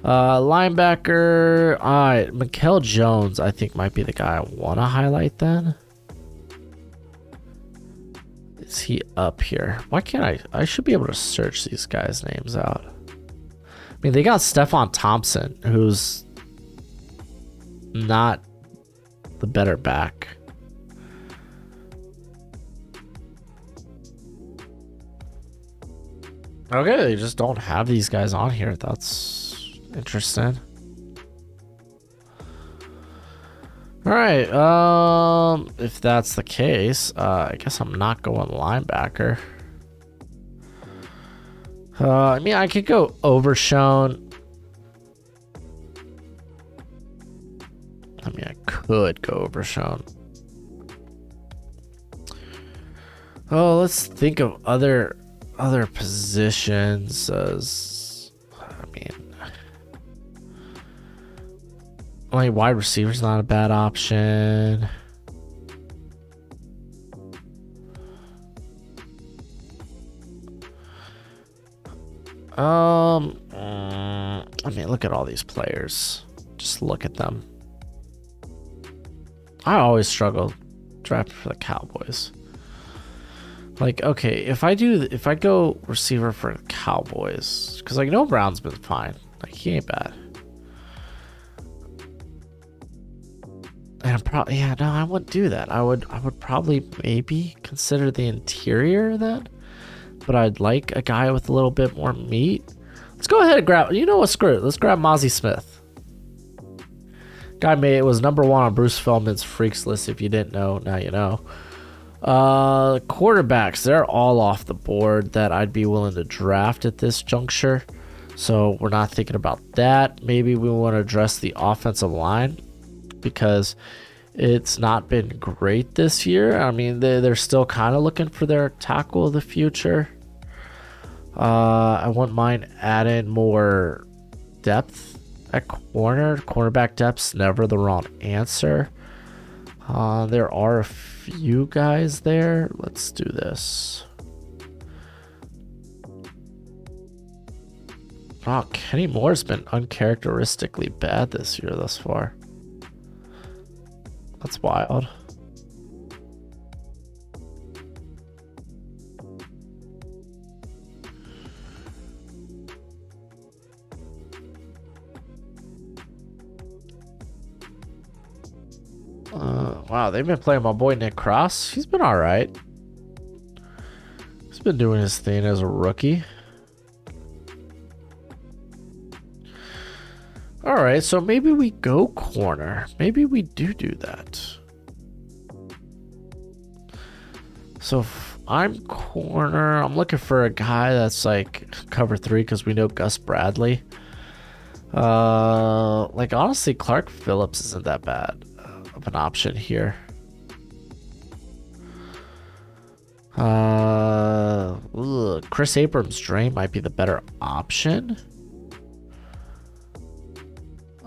Linebacker. Alright, Mikel Jones, I think, might be the guy I want to highlight then. Is he up here? Why can't I should be able to search these guys' names out. I mean, they got Stephon Thompson, who's not the better back. Okay, they just don't have these guys on here. That's interesting. All right, if that's the case, I guess I'm not going linebacker. I mean, I could go Overshown. I mean, I could go Overshown. Oh, let's think of other positions. I mean, like wide receiver's not a bad option. I mean, look at all these players. Just look at them. I always struggle drafting for the Cowboys. Like, okay, if I go receiver for the Cowboys, because like Noah Brown's been fine. Like, he ain't bad. And I'm probably, yeah, no, I wouldn't do that. I would probably maybe consider the interior then. But I'd like a guy with a little bit more meat. Let's go ahead and grab, you know what, screw it. Let's grab Mozzie Smith. Guy was number 1 on Bruce Feldman's Freaks list. If you didn't know, now you know. Quarterbacks, they're all off the board that I'd be willing to draft at this juncture. So we're not thinking about that. Maybe we want to address the offensive line because it's not been great this year. I mean, they're still kind of looking for their tackle of the future. I wouldn't mind adding more depth at corner. Cornerback depth's never the wrong answer. There are a few guys there. Let's do this. Wow, Kenny Moore's been uncharacteristically bad this year thus far. That's wild. Wow, they've been playing my boy Nick Cross. He's been all right. He's been doing his thing as a rookie. All right, so maybe we go corner. Maybe we do that. So if I'm corner, I'm looking for a guy that's like cover 3 because we know Gus Bradley. Like honestly, Clark Phillips isn't that bad of an option here. Chris Abrams Drain might be the better option.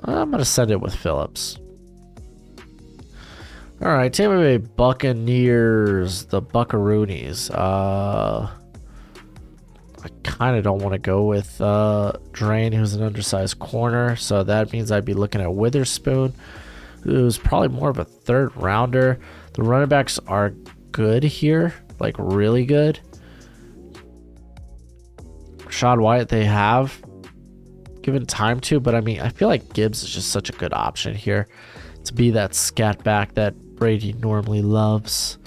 I'm gonna send it with Phillips. All right, Tampa Bay Buccaneers, the Buckaroonies. I kind of don't want to go with Drain, who's an undersized corner, so that means I'd be looking at Witherspoon, who's probably more of a third rounder. The running backs are good here, like really good. Rashad White they have given time to, but I mean, I feel like Gibbs is just such a good option here to be that scat back that Brady normally loves.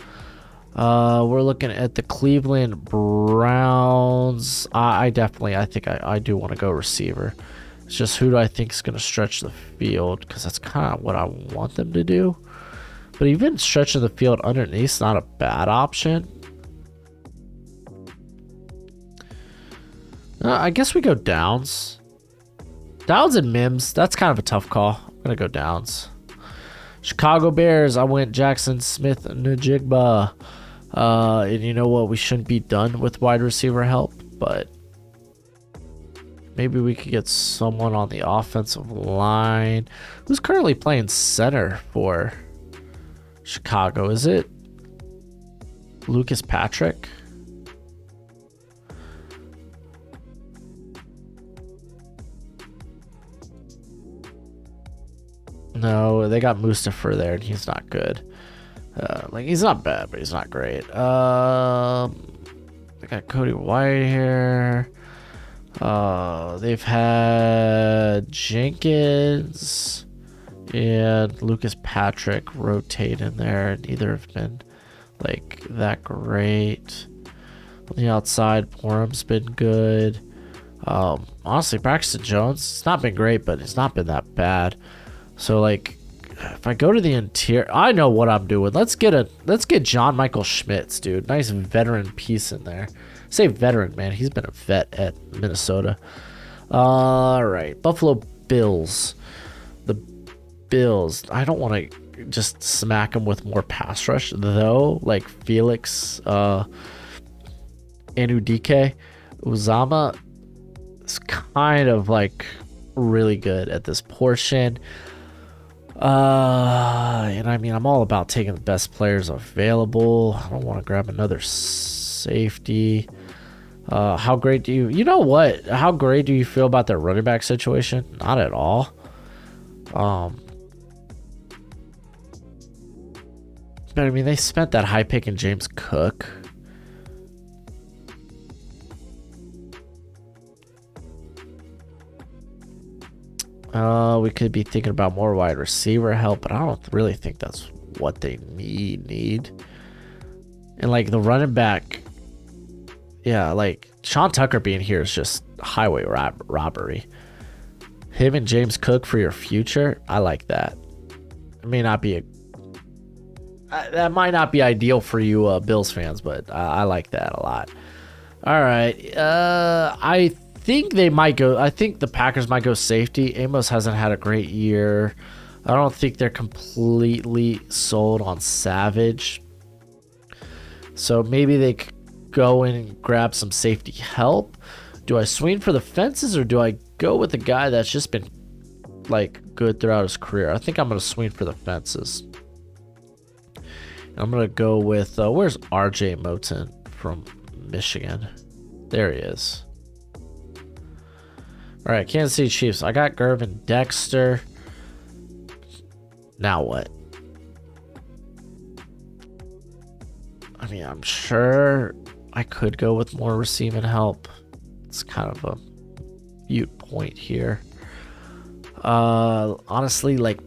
We're looking at the Cleveland Browns. I think I do want to go receiver. It's just who do I think is going to stretch the field, because that's kind of what I want them to do. But even stretching the field underneath is not a bad option. I guess we go Downs. Downs and Mims. That's kind of a tough call. I'm going to go Downs. Chicago Bears. I went Jackson Smith Njigba. And you know what? We shouldn't be done with wide receiver help, but maybe we could get someone on the offensive line. Who's currently playing center for Chicago? Is it Lucas Patrick? No, they got Mustafa there, and he's not good. Like, he's not bad, but he's not great. They got Cody White here. They've had Jenkins and Lucas Patrick rotate in there. Neither have been like that great. On the outside, Porham's been good. Honestly, Braxton Jones, it's not been great, but it's not been that bad. So like, if I go to the interior, I know what I'm doing. Let's get John Michael Schmitz, dude. Nice veteran piece in there. Say veteran, man. He's been a vet at Minnesota. All right, Buffalo Bills. The Bills. I don't want to just smack them with more pass rush though. Like Felix, Anudike, Uzama is kind of like really good at this portion. And I mean, I'm all about taking the best players available. I don't want to grab another safety. How great do you know what? How great do you feel about their running back situation? Not at all. But I mean, they spent that high pick in James Cook. We could be thinking about more wide receiver help, but I don't really think that's what they need. And like the running back, yeah, like Sean Tucker being here is just highway robbery. Him and James Cook for your future, I like that. It may not be that might not be ideal for you Bills fans, but I like that a lot. All right, I think they might go. I think the Packers might go safety. Amos hasn't had a great year. I don't think they're completely sold on Savage. So maybe they could go in and grab some safety help. Do I swing for the fences or do I go with a guy that's just been like good throughout his career? I think I'm going to swing for the fences. I'm going to go with, where's RJ Moten from Michigan? There he is. All right, Kansas City Chiefs. I got Gervin Dexter. Now what? I mean, I'm sure I could go with more receiving help. It's kind of a mute point here. Honestly, like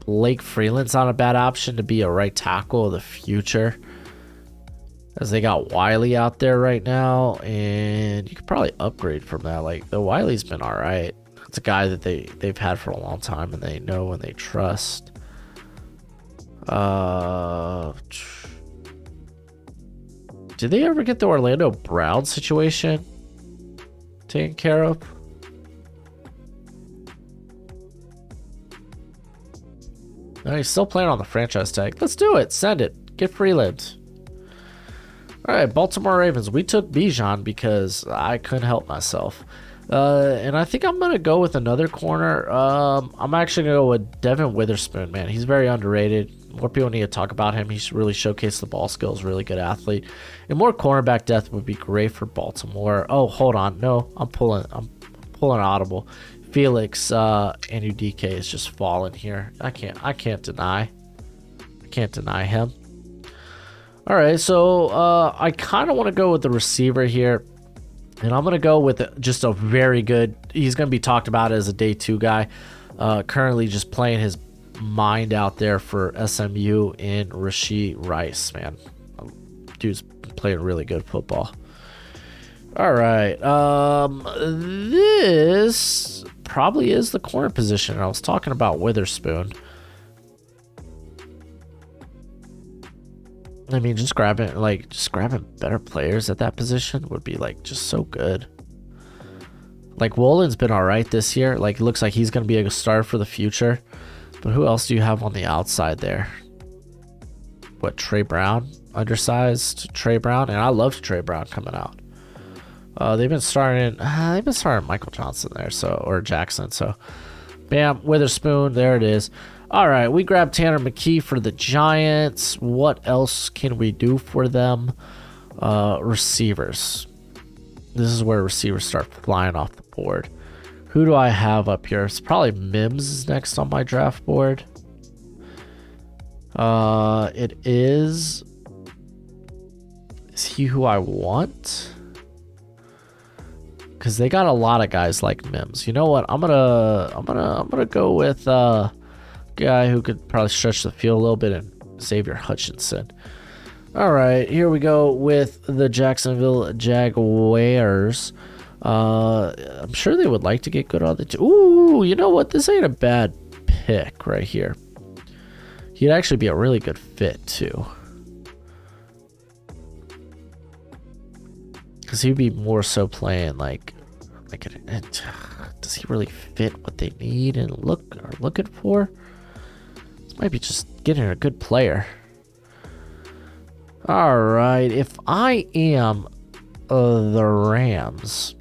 Blake Freeland's not a bad option to be a right tackle of the future, as they got Wiley out there right now, and you could probably upgrade from that. Like the Wiley's been all right. It's a guy that they've had for a long time and they know and they trust. Did they ever get the Orlando Brown situation taken care of? No, he's still playing on the franchise tag. Let's do it. Send it. Get Freeland. All right, Baltimore Ravens. We took Bijan because I couldn't help myself. And I think I'm going to go with another corner. I'm actually going to go with Devin Witherspoon, man. He's very underrated. More people need to talk about him. He's really showcased the ball skills, really good athlete. And more cornerback depth would be great for Baltimore. Oh, hold on. No, I'm pulling audible. Felix Anudike is just falling here. I can't deny him. All right, so I kind of want to go with the receiver here, and I'm going to go with just a very good. He's going to be talked about as a day 2 guy. Currently, just playing his mind out there for SMU in Rashee Rice. Man, dude's playing really good football. All right, this probably is the corner position. I was talking about Witherspoon. I mean, just grabbing better players at that position would be like just so good. Like Woolen's been all right this year. Like it looks like he's going to be a star for the future. But who else do you have on the outside there? What, Trey Brown? Undersized Trey Brown, and I loved Trey Brown coming out. They've been starting Michael Johnson there, or Jackson. So, bam, Witherspoon. There it is. All right, we grabbed Tanner McKee for the Giants. What else can we do for them? Receivers. This is where receivers start flying off the board. Who do I have up here? It's probably Mims is next on my draft board. It is. Is he who I want? Because they got a lot of guys like Mims. You know what? I'm gonna go with guy who could probably stretch the field a little bit, and Xavier Hutchinson. All right, here we go with the Jacksonville Jaguars. I'm sure they would like to get good on the ooh, you know what? This ain't a bad pick right here. He'd actually be a really good fit too. Because he'd be more so playing does he really fit what they need and are looking for? This might be just getting a good player. All right, if I am the Rams,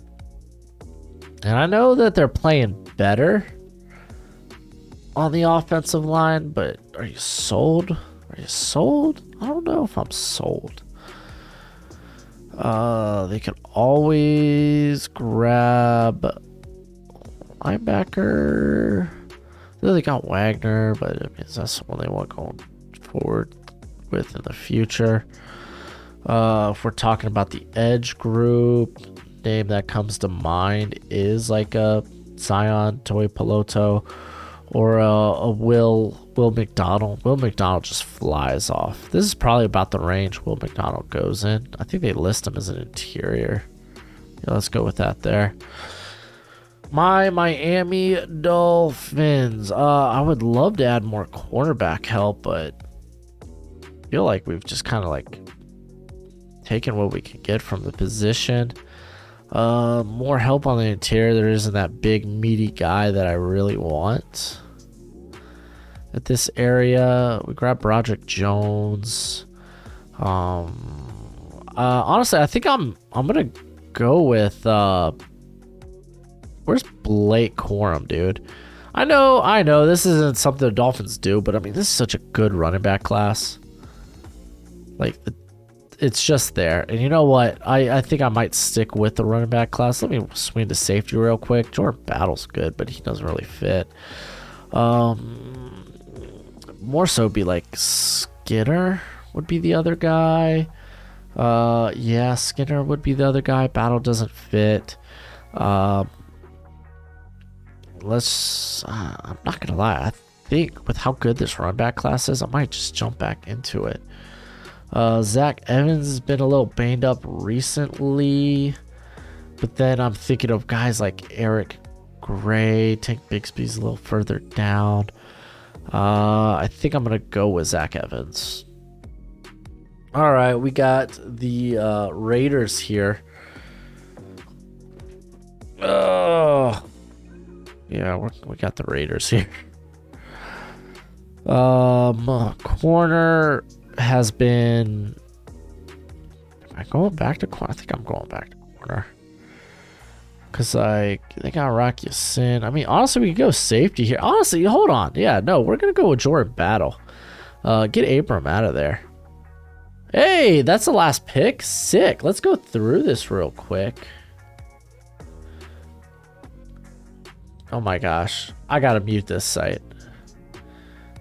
and I know that they're playing better on the offensive line, but are you sold? Are you sold? I don't know if I'm sold. They could always grab linebacker. They got Wagner, but I mean, that's someone they want going forward with in the future. If we're talking about the edge group, name that comes to mind is like a Zion Toy Peloto or a Will McDonald. Will McDonald just flies off. This is probably about the range Will McDonald goes in. I think they list him as an interior. Yeah, let's go with that there. My Miami Dolphins. I would love to add more cornerback help, but I feel like we've just kind of like taken what we can get from the position. More help on the interior. There isn't that big meaty guy that I really want at this area. We grab Broderick Jones. Honestly, I think I'm gonna go with where's Blake Corum, dude? I know this isn't something the Dolphins do, but I mean, this is such a good running back class. Like it's just there. And you know what? I think I might stick with the running back class. Let me swing to safety real quick. Jordan Battle's good, but he doesn't really fit. More so be like Skinner would be the other guy. Yeah, Skinner would be the other guy. Battle doesn't fit. I'm not gonna lie. I think with how good this run back class is, I might just jump back into it. Zach Evans has been a little banged up recently, but then I'm thinking of guys like Eric Gray. Tank Bigsby's a little further down. I think I'm gonna go with Zach Evans. All right, we got the Raiders here. Oh, yeah, we got the Raiders here. Corner has been. Am I going back to corner? I think I'm going back to corner. Cause they got Rocky Sin. I mean, honestly, we could go safety here. Honestly, hold on. Yeah, no, we're gonna go with Jordan Battle. Get Abram out of there. Hey, that's the last pick. Sick. Let's go through this real quick. Oh my gosh, I gotta mute this site.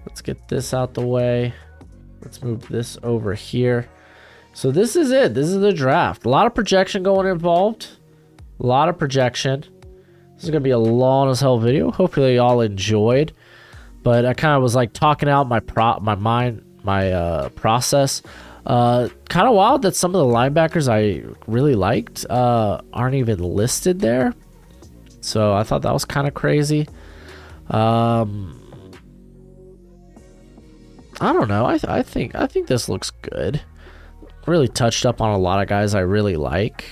Let's get this out the way. Let's move this over here. So this is it. This is the draft. A lot of projection going involved. A lot of projection. This is gonna be a long as hell video. Hopefully y'all enjoyed. But I kind of was like talking out my process. Kind of wild that some of the linebackers I really liked aren't even listed there. So I thought that was kind of crazy. I don't know. I think this looks good. Really touched up on a lot of guys I really like.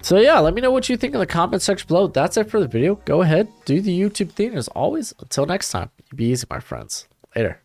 So yeah, let me know what you think in the comment section below. That's it for the video. Go ahead, do the YouTube thing as always. Until next time, be easy, my friends. Later.